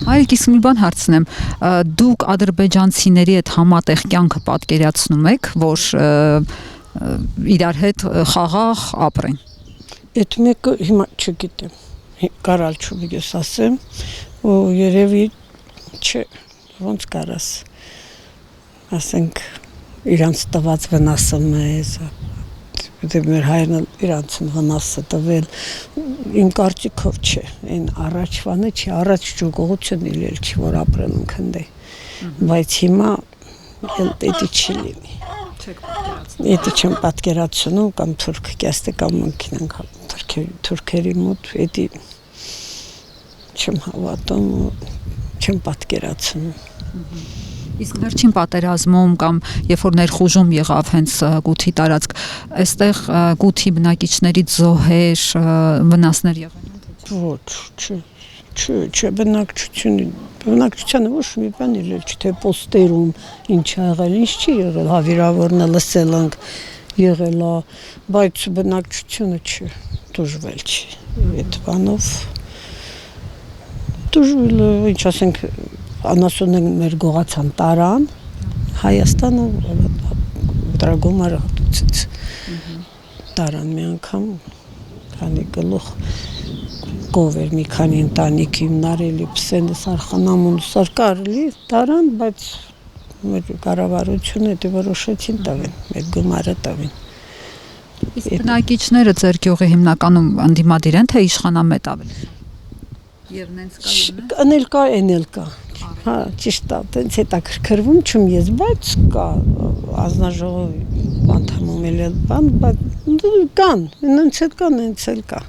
Հայրիկ, իսկ մի բան հարցնեմ, դուք ադրբեջանցիների հետ համատեղ կյանքը պատկերացնում եք, որ իրար հետ խաղաղ ապրեն։ Այդ մեկը հիմա չգիտեմ, կարալ չուղի ես ասեմ, ու երևի չէ, ոնց կարաս, ասենք իրանց տված վնասը մեզ, մեր հայրն իրանց վնասը տվել, իմ կարծիքով չէ, այն առաջվանը չի, առաջ ճուգողություն իլել չի, որ ապրեն ընքնդե, բայց հիմա էդի չի լինի, էդի չեմ պատկերացնում, կամ թուրք կյաստե կամ մնքին ենք թուրքերի մոտ, էդի չեմ հավատում, չեմ պատկերացնում։ Իսկ վերջին պատերազմում կամ երբ որ ներխուժում եղավ հենց Գութի տարածք, այստեղ Գութի բնակիչներից զոհեր, վնասներ եղան։ Ոչ, չէ, բնակչությանը ոչ մի բան իլել չի, թե պոստերում ինչ եղել, ինչ չի եղել, վիրավորն լսել ենք եղել, բայց բնակչությունը չի, դժվել չի, այդ բանով դժվել, ինչ ասենք, անասուն են մեր գողացան տարան, Հայաստանը դրագոմար հատուցեց տարան մի անգամ, քանի գլուխ գովեր մի քանի ընտանիք հիմնարելի պսենը սարխանամուն սարկարելի տարան, բայց մեր կառավարությունը դե որոշեցին տվին, մեր գումարը տվին։ Իսկ բնակիչները ձեր գյուղի հիմնականում անդիմադիր են, թե իշխանամետ ավելի։ Եվ նենց կա, Էնել կա, հա, ճիշտ է, տենց հետաքրքրվում չեմ ես, բայց կա, ազնաժողովի անդամում էլ բան, բայց կան, նենց էլ կա, նենց էլ կա։